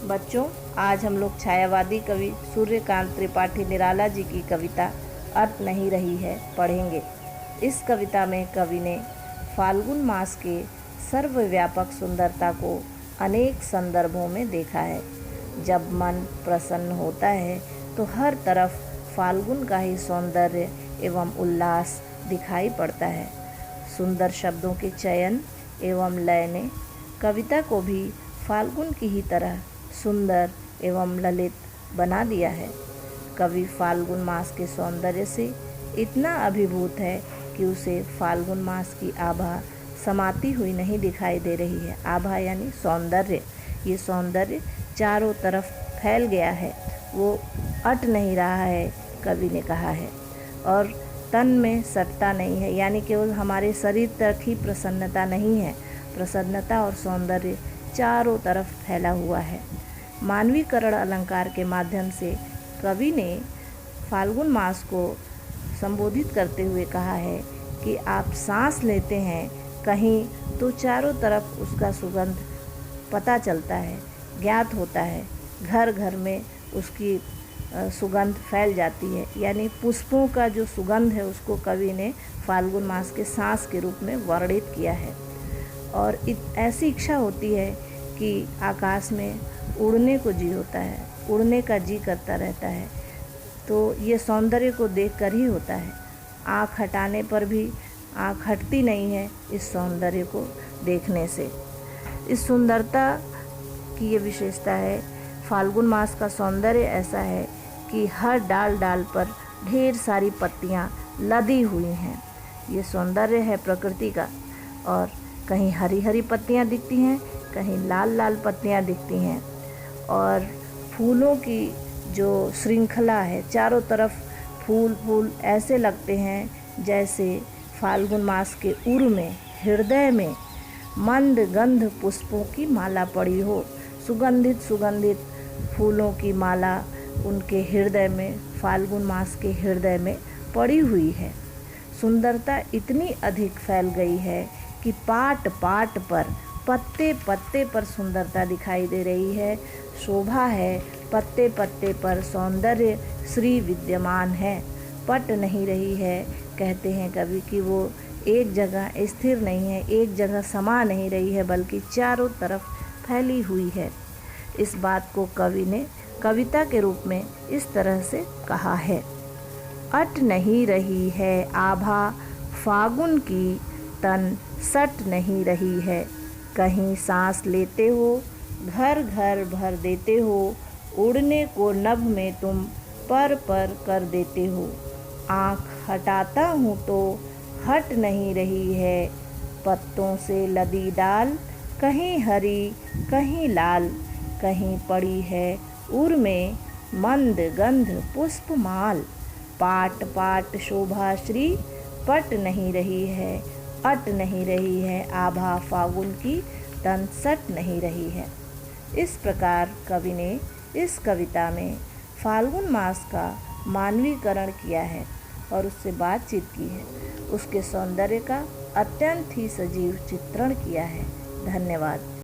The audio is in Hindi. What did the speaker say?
बच्चों, आज हम लोग छायावादी कवि सूर्यकांत त्रिपाठी निराला जी की कविता अर्थ नहीं रही है पढ़ेंगे। इस कविता में कवि ने फाल्गुन मास के सर्वव्यापक सुंदरता को अनेक संदर्भों में देखा है। जब मन प्रसन्न होता है तो हर तरफ फाल्गुन का ही सौंदर्य एवं उल्लास दिखाई पड़ता है। सुंदर शब्दों के चयन एवं लय ने कविता को भी फाल्गुन की ही तरह सुंदर एवं ललित बना दिया है। कवि फाल्गुन मास के सौंदर्य से इतना अभिभूत है कि उसे फाल्गुन मास की आभा समाती हुई नहीं दिखाई दे रही है। आभा यानी सौंदर्य। ये सौंदर्य चारों तरफ फैल गया है, वो अट नहीं रहा है, कवि ने कहा है। और तन में सटता नहीं है, यानी केवल हमारे शरीर तक ही प्रसन्नता नहीं है, प्रसन्नता और सौंदर्य चारों तरफ फैला हुआ है। मानवीकरण अलंकार के माध्यम से कवि ने फाल्गुन मास को संबोधित करते हुए कहा है कि आप सांस लेते हैं कहीं तो चारों तरफ उसका सुगंध पता चलता है, ज्ञात होता है। घर घर में उसकी सुगंध फैल जाती है, यानी पुष्पों का जो सुगंध है उसको कवि ने फाल्गुन मास के सांस के रूप में वर्णित किया है। और ऐसी इच्छा होती है कि आकाश में उड़ने को जी होता है, उड़ने का जी करता रहता है। तो ये सौंदर्य को देखकर ही होता है। आँख हटाने पर भी आँख हटती नहीं है इस सौंदर्य को देखने से। इस सुंदरता की ये विशेषता है। फाल्गुन मास का सौंदर्य ऐसा है कि हर डाल डाल पर ढेर सारी पत्तियाँ लदी हुई हैं। ये सौंदर्य है प्रकृति का। और कहीं हरी हरी पत्तियाँ दिखती हैं, कहीं लाल लाल पत्तियाँ दिखती हैं। और फूलों की जो श्रृंखला है, चारों तरफ फूल फूल ऐसे लगते हैं जैसे फाल्गुन मास के उर में, हृदय में मंद गंध पुष्पों की माला पड़ी हो। सुगंधित सुगंधित फूलों की माला उनके हृदय में, फाल्गुन मास के हृदय में पड़ी हुई है। सुंदरता इतनी अधिक फैल गई है कि पाट पाट पर, पत्ते पत्ते पर सुंदरता दिखाई दे रही है। शोभा है, पत्ते पत्ते पर सौंदर्य श्री विद्यमान है। पट नहीं रही है, कहते हैं कवि कि वो एक जगह स्थिर नहीं है, एक जगह समा नहीं रही है, बल्कि चारों तरफ फैली हुई है। इस बात को कवि ने कविता के रूप में इस तरह से कहा है। अट नहीं रही है आभा फागुन की, तन सट नहीं रही है। कहीं सांस लेते हो, घर घर भर देते हो। उड़ने को नभ में तुम पर पर कर देते हो। आँख हटाता हूँ तो हट नहीं रही है। पत्तों से लदी डाल, कहीं हरी कहीं लाल। कहीं पड़ी है उर में मंद गंध पुष्प माल। पाट पाट शोभा श्री, पट नहीं रही है, अट नहीं रही है आभा फागुन की, तन सट नहीं रही है। इस प्रकार कवि ने इस कविता में फाल्गुन मास का मानवीकरण किया है और उससे बातचीत की है। उसके सौंदर्य का अत्यंत ही सजीव चित्रण किया है। धन्यवाद।